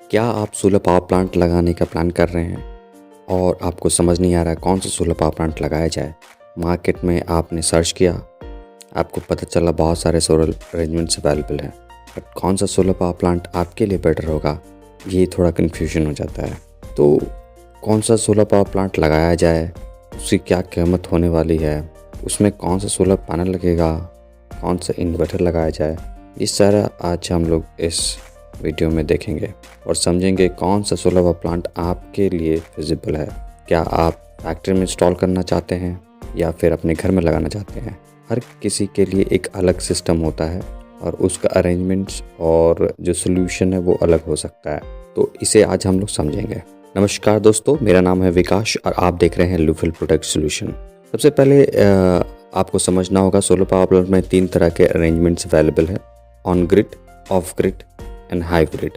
क्या आप solar power plant लगाने का प्लान कर रहे हैं और आपको समझ नहीं आ रहा है कौन सा सोलर पावर प्लांट लगाया जाए? मार्केट में आपने सर्च किया, आपको पता चला बहुत सारे सोलर अरेंजमेंट्स अवेलेबल हैं, बट कौन सा सोलर पावर प्लांट आपके लिए बेटर होगा, ये थोड़ा कन्फ्यूजन हो जाता है। तो कौन सा सोलर पावर प्लांट लगाया जाए, उसकी क्या कीमत होने वाली है, उसमें कौन सा सोलर पैनल लगेगा, कौन सा इन्वर्टर लगाया जाए, ये सारा आज हम लोग इस वीडियो में देखेंगे और समझेंगे कौन सा सोलर पावर प्लांट आपके लिए फिजिबल है। क्या आप फैक्ट्री में इंस्टॉल करना चाहते हैं या फिर अपने घर में लगाना चाहते हैं? हर किसी के लिए एक अलग सिस्टम होता है और उसका अरेंजमेंट्स और जो सोल्यूशन है वो अलग हो सकता है, तो इसे आज हम लोग समझेंगे। नमस्कार दोस्तों, मेरा नाम है विकास और आप देख रहे हैं लूफिल प्रोडक्ट सोल्यूशन। सबसे पहले आपको समझना होगा सोलर पावर प्लांट में 3 तरह के अरेंजमेंट्स अवेलेबल है: on grid, of grid and hybrid.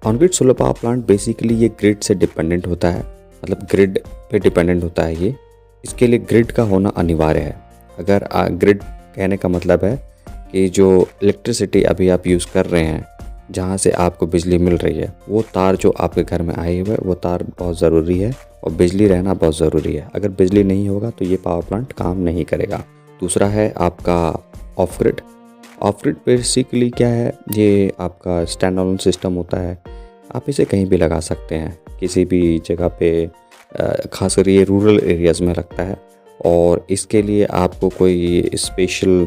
On grid solar power plant basically ये ग्रिड से डिपेंडेंट होता है, मतलब ग्रिड पे डिपेंडेंट होता है ये। इसके लिए ग्रिड का होना अनिवार्य है। अगर ग्रिड कहने का मतलब है कि जो इलेक्ट्रिसिटी अभी आप यूज़ कर रहे हैं, जहाँ से आपको बिजली मिल रही है, वो तार जो आपके घर में आई हुई है वो तार बहुत ज़रूरी है और बिजली रहना बहुत ज़रूरी है। अगर बिजली नहीं होगा तो ये पावर प्लांट काम नहीं करेगा। दूसरा है आपका of grid. Of grid basically क्या है, ये आपका स्टैंड अलोन सिस्टम होता है। आप इसे कहीं भी लगा सकते हैं, किसी भी जगह पे, खासकर ये रूरल एरियाज़ में लगता है और इसके लिए आपको कोई स्पेशल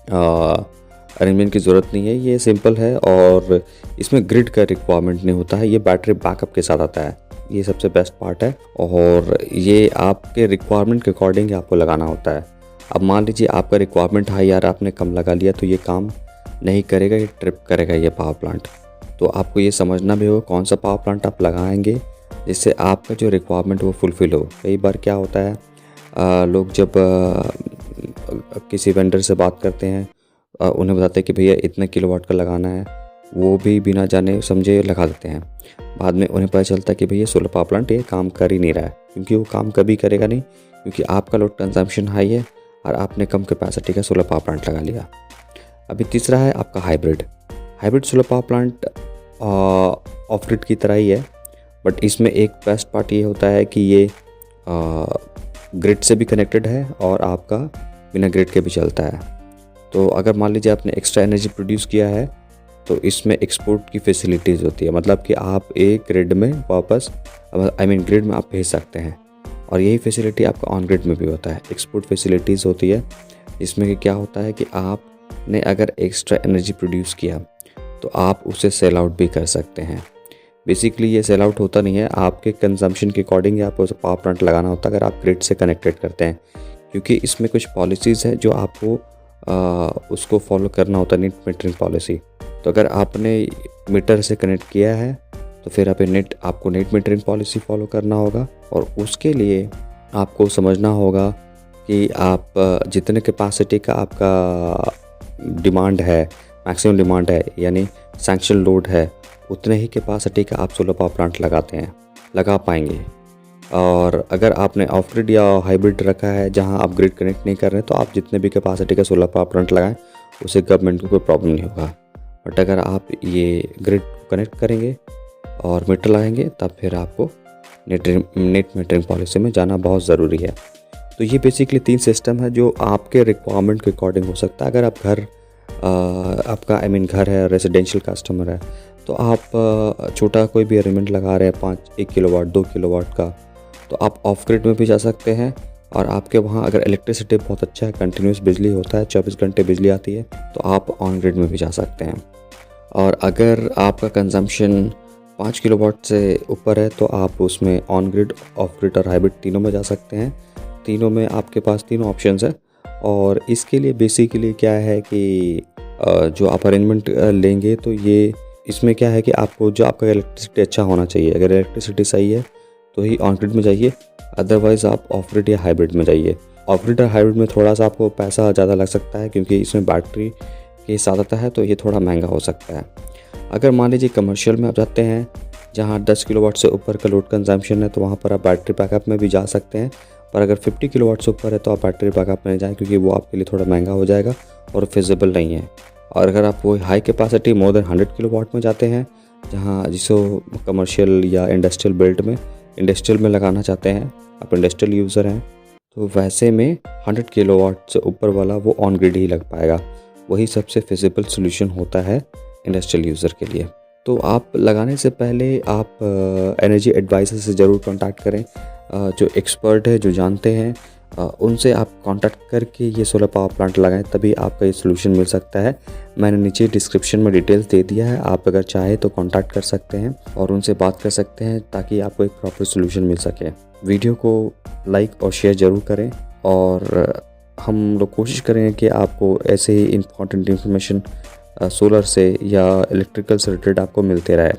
अरेंजमेंट की ज़रूरत नहीं है। ये सिंपल है और इसमें ग्रिड का रिक्वायरमेंट नहीं होता है। ये बैटरी बैकअप के साथ आता है, ये सबसे बेस्ट पार्ट है और ये आपके रिक्वायरमेंट के अकॉर्डिंग आपको लगाना होता है। अब मान लीजिए आपका रिक्वायरमेंट हाई यार, आपने कम लगा लिया तो ये काम नहीं करेगा, ये ट्रिप करेगा ये पावर प्लांट। तो आपको ये समझना भी होगा कौन सा पावर प्लांट आप लगाएंगे जिससे आपका जो रिक्वायरमेंट वो फुलफ़िल हो। कई बार क्या होता है, लोग जब किसी वेंडर से बात करते हैं, उन्हें बताते हैं कि भैया इतने किलोवाट का लगाना है, वो भी बिना जाने समझे लगा देते हैं। बाद में उन्हें पता चलता है कि भैया सोलर पावर प्लांट ये काम कर ही नहीं रहा है, क्योंकि वो काम कभी करेगा नहीं, क्योंकि आपका लोड कंजम्पशन हाई है और आपने कम कैपेसिटी का सोलर पावर प्लांट लगा लिया। अभी तीसरा है आपका hybrid. Hybrid solar power plant of grid की तरह ही है, बट इसमें एक बेस्ट पार्ट ये होता है कि ये ग्रिड से भी कनेक्टेड है और आपका बिना ग्रिड के भी चलता है। तो अगर मान लीजिए आपने एक्स्ट्रा एनर्जी प्रोड्यूस किया है तो इसमें एक्सपोर्ट की फैसिलिटीज़ होती है, मतलब कि आप एक ग्रिड में वापस ग्रिड में आप भेज सकते हैं। और यही फैसिलिटी आपका ऑन ग्रिड में भी होता है। एक्सपोर्ट फैसिलिटीज़ होती है, इसमें कि क्या होता है कि आपने अगर एक्स्ट्रा एनर्जी प्रोड्यूस किया तो आप उसे सेल आउट भी कर सकते हैं। बेसिकली ये सेल आउट होता नहीं है, आपके कंजम्पशन के अकॉर्डिंग आपको पावर प्लांट लगाना होता है अगर आप ग्रिड से कनेक्टेड करते हैं, क्योंकि इसमें कुछ पॉलिसीज़ है जो आपको उसको फॉलो करना होता है, नेट मीटरिंग पॉलिसी। तो अगर आपने मीटर से कनेक्ट किया है तो फिर आपको नेट मीटरिंग पॉलिसी फॉलो करना होगा और उसके लिए आपको समझना होगा कि आप जितने कैपेसिटी का आपका डिमांड है, मैक्सिमम डिमांड है, यानी सैंक्शन लोड है, उतने ही कैपेसिटी का आप सोलर पावर प्लांट लगा पाएंगे। और अगर आपने ऑफ ग्रिड या हाइब्रिड रखा है जहां आप ग्रिड कनेक्ट नहीं कर रहे, तो आप जितने भी कैपेसिटी का सोलर पावर प्लांट लगाएं उसे गवर्नमेंट को कोई प्रॉब्लम नहीं होगा। बट अगर आप ये ग्रिड कनेक्ट करेंगे और मीटर लगाएंगे तब फिर आपको नेट मीटरिंग पॉलिसी में जाना बहुत ज़रूरी है। तो ये बेसिकली 3 सिस्टम है जो आपके रिक्वायरमेंट के अकॉर्डिंग हो सकता है। अगर आप आपका घर है, रेजिडेंशियल कस्टमर है, तो आप छोटा कोई भी अरेंजमेंट लगा रहे हैं 1 किलोवाट 2 किलोवाट का, तो आप ऑफ ग्रिड में भी जा सकते हैं। और आपके वहाँ अगर इलेक्ट्रिसिटी बहुत अच्छा है, कंटिन्यूस बिजली होता है, 24 घंटे बिजली आती है, तो आप ऑन ग्रिड में भी जा सकते हैं। और अगर आपका कंजम्पशन 5 किलोवाट से ऊपर है तो आप उसमें ऑन ग्रिड, ऑफ ग्रिड और हाइब्रिड तीनों में जा सकते हैं। तीनों में आपके पास तीनों ऑप्शंस है। और इसके लिए बेसिकली क्या है कि जो आप अरेंजमेंट लेंगे तो ये इसमें क्या है कि आपको जो आपका इलेक्ट्रिसिटी अच्छा होना चाहिए। अगर इलेक्ट्रिसिटी सही है तो ही ऑन ग्रिड में जाइए, अदरवाइज़ आप ऑफ ग्रिड या हाइब्रिड में जाइए। ऑफ ग्रिड और हाइब्रिड में थोड़ा सा आपको पैसा ज़्यादा लग सकता है, क्योंकि इसमें बैटरी के साथ आता है, तो ये थोड़ा महंगा हो सकता है। अगर मान लीजिए कमर्शियल में आप जाते हैं जहाँ 10 किलोवाट से ऊपर का लोड कंजम्पशन है, तो वहाँ पर आप बैटरी बैकअप में भी जा सकते हैं। पर अगर 50 किलोवाट से ऊपर है तो आप बैटरी बैकअप में जाएँ, क्योंकि वो आपके लिए थोड़ा महंगा हो जाएगा और फिजिबल नहीं है। और अगर आप वो high capacity more than 100 kilowatt में जाते हैं जहाँ जिसको कमर्शियल या इंडस्ट्रियल में लगाना चाहते हैं, आप इंडस्ट्रियल यूज़र हैं, तो वैसे में 100 किलोवाट से ऊपर वाला वो ऑन ग्रिड ही लग पाएगा। वही सबसे फिजिबल सोल्यूशन होता है इंडस्ट्रियल यूज़र के लिए। तो आप लगाने से पहले आप एनर्जी एडवाइज़र से ज़रूर कांटेक्ट करें, जो एक्सपर्ट है, जो जानते हैं, उनसे आप कांटेक्ट करके ये सोलर पावर प्लांट लगाएं, तभी आपका ये सोल्यूशन मिल सकता है। मैंने नीचे डिस्क्रिप्शन में डिटेल्स दे दिया है, आप अगर चाहें तो कांटेक्ट कर सकते हैं और उनसे बात कर सकते हैं ताकि आपको एक प्रॉपर सोल्यूशन मिल सके। वीडियो को लाइक और शेयर ज़रूर करें और हम लोग कोशिश करेंगे कि आपको ऐसे ही इम्पॉर्टेंट इन्फॉर्मेशन सोलर से या इलेक्ट्रिकल से रिलेटेड आपको मिलते रहे।